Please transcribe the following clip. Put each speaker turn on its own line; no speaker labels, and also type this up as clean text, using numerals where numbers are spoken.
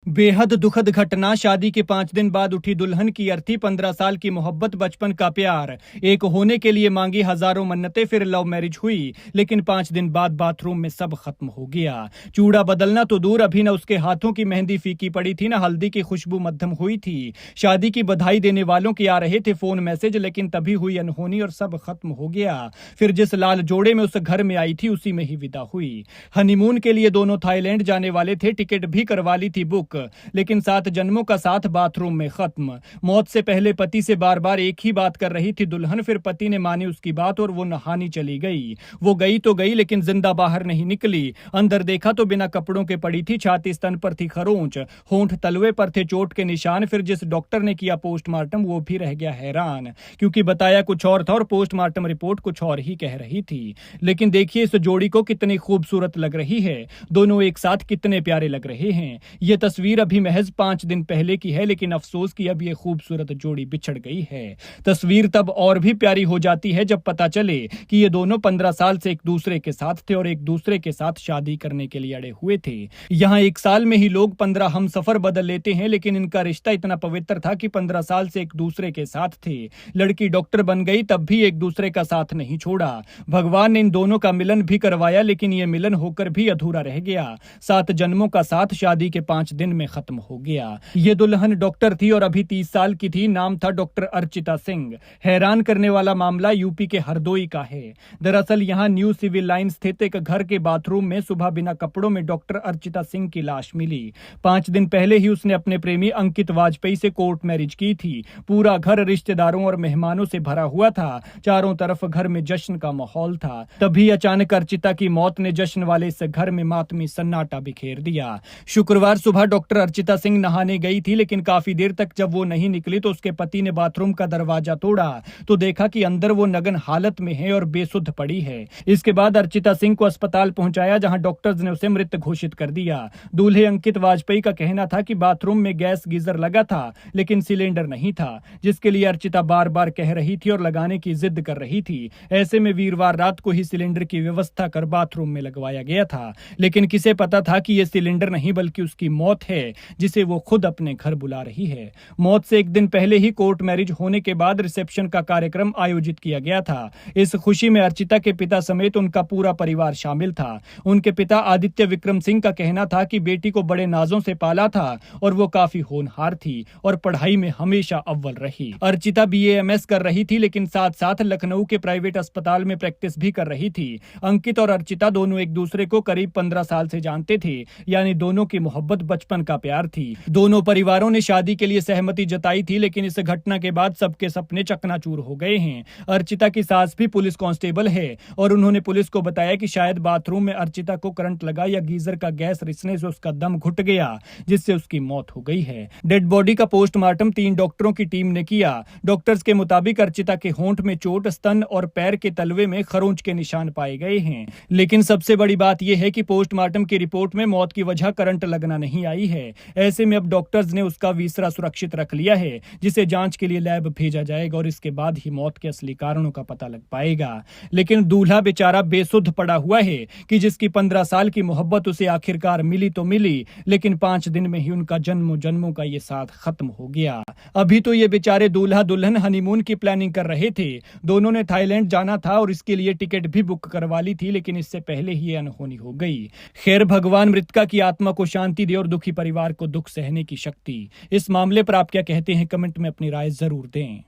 बेहद दुखद घटना। शादी के 5 दिन बाद उठी दुल्हन की अर्थी। 15 साल की मोहब्बत, बचपन का प्यार, एक होने के लिए मांगी हजारों मन्नतें, फिर लव मैरिज हुई, लेकिन 5 दिन बाद बाथरूम में सब खत्म हो गया। चूड़ा बदलना तो दूर, अभी न उसके हाथों की मेहंदी फीकी पड़ी थी, न हल्दी की खुशबू मध्यम हुई थी। शादी की बधाई देने वालों के आ रहे थे फोन मैसेज, लेकिन तभी हुई अनहोनी और सब खत्म हो गया। फिर जिस लाल जोड़े में उस घर में आई थी, उसी में ही विदा हुई। हनीमून के लिए दोनों थाईलैंड जाने वाले थे, टिकट भी करवा ली थी बुक, लेकिन 7 जन्मों का साथ बाथरूम में खत्म। मौत से पहले पति से बार बार एक ही बात कर रही थी दुल्हन, फिर पति ने मानी उसकी बात और वो नहानी चली गई। वो गई तो गई, लेकिन जिंदा बाहर नहीं निकली। अंदर देखा तो बिना कपड़ों के पड़ी थी, छाती स्तन पर थी खरोंच, होंठ तलवे पर थे चोट के निशान। फिर जिस डॉक्टर ने किया पोस्टमार्टम, वो भी रह गया हैरान, क्योंकि बताया कुछ और था और पोस्टमार्टम रिपोर्ट कुछ और ही कह रही थी। लेकिन देखिए इस जोड़ी को कितनी खूबसूरत लग रही है, दोनों एक साथ कितने प्यारे लग रहे हैं। ये तस्वीर अभी महज 5 दिन पहले की है, लेकिन अफसोस कि अब ये खूबसूरत जोड़ी बिछड़ गई है। तस्वीर तब और भी प्यारी हो जाती है जब पता चले कि ये दोनों 15 साल से एक दूसरे के साथ थे और एक दूसरे के साथ शादी करने के लिए अड़े हुए थे। यहाँ 1 साल में ही लोग 15 हम सफर बदल लेते हैं, लेकिन इनका रिश्ता इतना पवित्र था कि 15 साल से एक दूसरे के साथ थे। लड़की डॉक्टर बन गई, तब भी एक दूसरे का साथ नहीं छोड़ा। भगवान ने इन दोनों का मिलन भी करवाया, लेकिन ये मिलन होकर भी अधूरा रह गया। 7 जन्मों का साथ शादी के 5 दिन में खत्म हो गया। ये दुल्हन डॉक्टर थी और अभी 30 साल की थी। नाम था डॉक्टर अर्चिता सिंह। हैरान करने वाला मामला यूपी के हरदोई का है। दरअसल यहाँ न्यू सिविल लाइन स्थित एक घर के बाथरूम में सुबह बिना कपड़ों में डॉक्टर अर्चिता सिंह की लाश मिली। 5 दिन पहले ही उसने अपने प्रेमी अंकित वाजपेयी से कोर्ट मैरिज की थी। पूरा घर रिश्तेदारों और मेहमानों से भरा हुआ था। चारों तरफ घर में जश्न का माहौल था। तभी अचानक अर्चिता की मौत ने जश्न वाले इस घर में मातमी सन्नाटा बिखेर दिया। शुक्रवार सुबह डॉक्टर अर्चिता सिंह नहाने गई थी, लेकिन काफी देर तक जब वो नहीं निकली तो उसके पति ने बाथरूम का दरवाजा तोड़ा तो देखा कि अंदर वो नग्न हालत में है और बेसुध पड़ी है। इसके बाद अर्चिता सिंह को अस्पताल पहुंचाया, जहां डॉक्टर्स ने उसे मृत घोषित कर दिया। दूल्हे अंकित वाजपेयी का कहना था कि बाथरूम में गैस गीजर लगा था, लेकिन सिलेंडर नहीं था, जिसके लिए अर्चिता बार बार कह रही थी और लगाने की जिद कर रही थी। ऐसे में वीरवार रात को ही सिलेंडर की व्यवस्था कर बाथरूम में लगवाया गया था, लेकिन किसे पता था कि यह सिलेंडर नहीं बल्कि उसकी मौत है, जिसे वो खुद अपने घर बुला रही है। मौत से 1 दिन पहले ही कोर्ट मैरिज होने के बाद रिसेप्शन का कार्यक्रम आयोजित किया गया था। इस खुशी में अर्चिता के पिता समेत उनका पूरा परिवार शामिल था। उनके पिता आदित्य विक्रम सिंह का कहना था कि बेटी को बड़े नाजों से पाला था और वो काफी होनहार थी और पढ़ाई में हमेशा अव्वल रही। अर्चिता BA MS कर रही थी, लेकिन साथ साथ लखनऊ के प्राइवेट अस्पताल में प्रैक्टिस भी कर रही थी। अंकित और अर्चिता दोनों एक दूसरे को करीब 15 साल से जानते थे, यानी दोनों की मोहब्बत बचपन का प्यार थी। दोनों परिवारों ने शादी के लिए सहमति जताई थी, लेकिन इस घटना के बाद सबके सपने चकनाचूर हो गए हैं। अर्चिता की सास भी पुलिस कांस्टेबल है और उन्होंने पुलिस को बताया कि शायद बाथरूम में अर्चिता को करंट लगा या गीजर का गैस रिसने से उसका दम घुट गया, जिससे उसकी मौत हो गई है। डेड बॉडी का पोस्टमार्टम 3 डॉक्टरों की टीम ने किया। डॉक्टर्स के मुताबिक अर्चिता के होंठ में चोट, स्तन और पैर के तलवे में खरोंच के निशान पाए गए हैं। लेकिन सबसे बड़ी बात यह है कि पोस्टमार्टम की रिपोर्ट में मौत की वजह करंट लगना नहीं आई है। ऐसे में अब डॉक्टर्स ने उसका वीसरा सुरक्षित रख लिया है, जिसे जांच के लिए लैब भेजा जाएगा और इसके बाद ही मौत के असली कारणों का पता लग पाएगा। लेकिन दूल्हा बेचारा बेसुध पड़ा हुआ है कि जिसकी 15 साल की मोहब्बत उसे आखिरकार मिली तो मिली, लेकिन 5 दिन में ही उनका जन्मों जन्मों का ये साथ खत्म हो गया। अभी तो ये बेचारे दूल्हा दुल्हन हनीमून की प्लानिंग कर रहे थे। दोनों ने थाईलैंड जाना था और इसके लिए टिकट भी बुक करवा ली थी, लेकिन इससे पहले ही अनहोनी हो गई। खैर, भगवान मृतका की आत्मा को शांति दे और दुखी परिवार को दुख सहने की शक्ति। इस मामले पर आप क्या कहते हैं, कमेंट में अपनी राय जरूर दें।